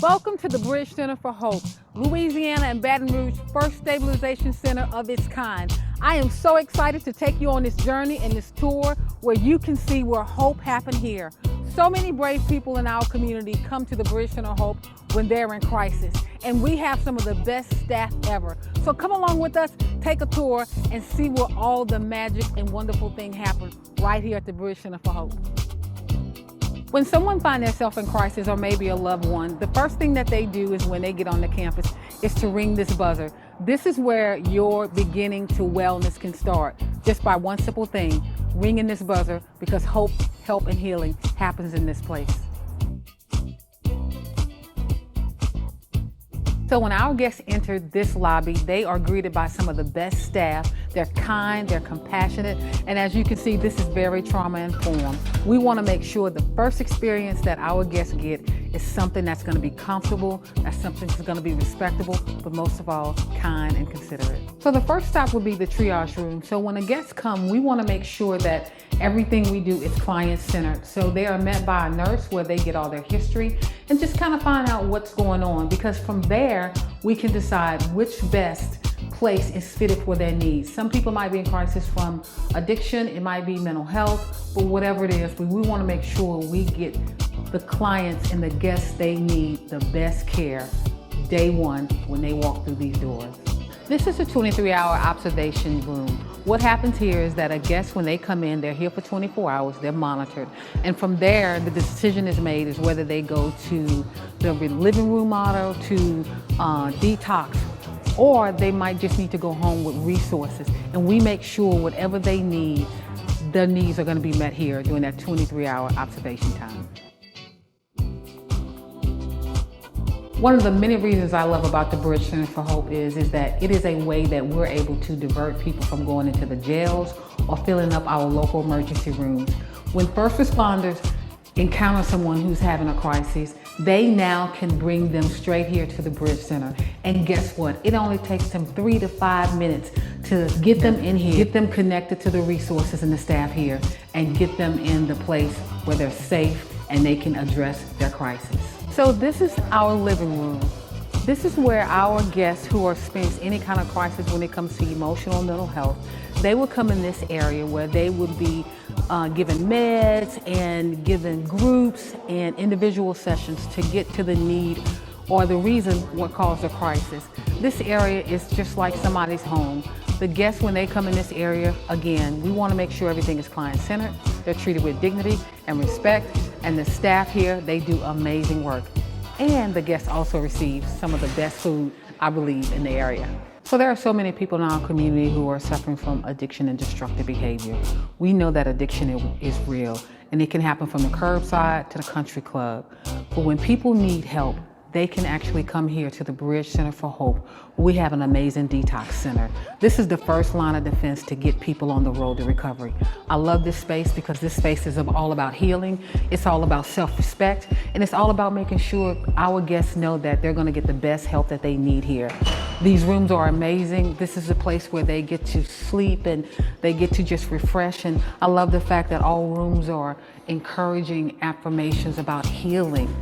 Welcome to the Bridge Center for Hope, Louisiana and Baton Rouge first stabilization center of its kind. I am so excited to take you on this journey and this tour where you can see where hope happened here. So many brave people in our community come to the Bridge Center of Hope when they're in crisis, and we have some of the best staff ever. So come along with us, take a tour, and see where all the magic and wonderful things happen right here at the Bridge Center for Hope. When someone finds themselves in crisis, or maybe a loved one, the first thing that they do is when they get on the campus is to ring this buzzer. This is where your beginning to wellness can start, just by one simple thing, ringing this buzzer, because hope, help, and healing happens in this place. So when our guests enter this lobby, they are greeted by some of the best staff. They're kind, they're compassionate, and as you can see, this is very trauma-informed. We want to make sure the first experience that our guests get is something that's going to be comfortable, that's something that's going to be respectable, but most of all, kind and considerate. So the first stop will be the triage room. So when a guest comes, we want to make sure that everything we do is client-centered. So they are met by a nurse where they get all their history and just kind of find out what's going on, because from there, we can decide which best place is fitted for their needs. Some people might be in crisis from addiction, it might be mental health, but whatever it is, we want to make sure we get the clients and the guests they need the best care day one when they walk through these doors. This is a 23-hour observation room. What happens here is that a guest, when they come in, they're here for 24 hours, they're monitored. And from there, the decision is made is whether they go to the living room model, to detox, or they might just need to go home with resources. And we make sure whatever they need, their needs are going to be met here during that 23-hour observation time. One of the many reasons I love about the Bridge Center for Hope is that it is a way that we're able to divert people from going into the jails or filling up our local emergency rooms. When first responders encounter someone who's having a crisis, they now can bring them straight here to the Bridge Center. And guess what? It only takes them 3 to 5 minutes to get them in here, get them connected to the resources and the staff here, and get them in the place where they're safe and they can address their crisis. So this is our living room. This is where our guests who are experiencing any kind of crisis when it comes to emotional and mental health, they will come in this area where they would be given meds and given groups and individual sessions to get to the need or the reason what caused the crisis. This area is just like somebody's home. The guests, when they come in this area, again, we want to make sure everything is client-centered, they're treated with dignity and respect, and the staff here, they do amazing work. And the guests also receive some of the best food, I believe, in the area. So there are so many people in our community who are suffering from addiction and destructive behavior. We know that addiction is real, and it can happen from the curbside to the country club. But when people need help, they can actually come here to the Bridge Center for Hope. We have an amazing detox center. This is the first line of defense to get people on the road to recovery. I love this space because this space is all about healing, it's all about self-respect, and it's all about making sure our guests know that they're gonna get the best help that they need here. These rooms are amazing. This is a place where they get to sleep and they get to just refresh. And I love the fact that all rooms are encouraging affirmations about healing.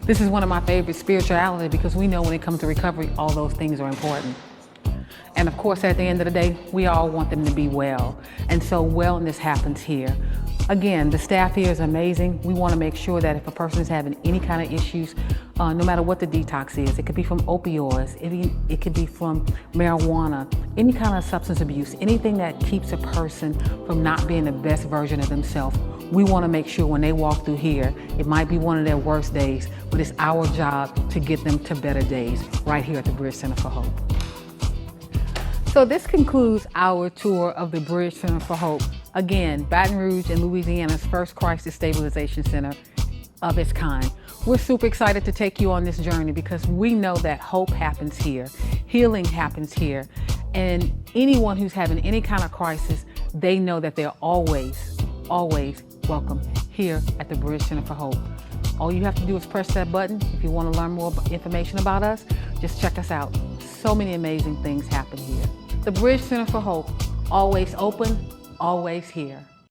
This is one of my favorite spirituality because we know when it comes to recovery, all those things are important. And of course, at the end of the day, we all want them to be well. And so wellness happens here. Again, the staff here is amazing. We want to make sure that if a person is having any kind of issues, no matter what the detox is, it could be from opioids, it could be from marijuana, any kind of substance abuse, anything that keeps a person from not being the best version of themselves. We want to make sure when they walk through here, it might be one of their worst days, but it's our job to get them to better days right here at the Bridge Center for Hope. So this concludes our tour of the Bridge Center for Hope. Again, Baton Rouge and Louisiana's first crisis stabilization center of its kind. We're super excited to take you on this journey because we know that hope happens here, healing happens here, and anyone who's having any kind of crisis, they know that they're always welcome here at the Bridge Center for Hope. All you have to do is press that button. If you want to learn more information about us, just check us out. So many amazing things happen here. The Bridge Center for Hope, always open, always here.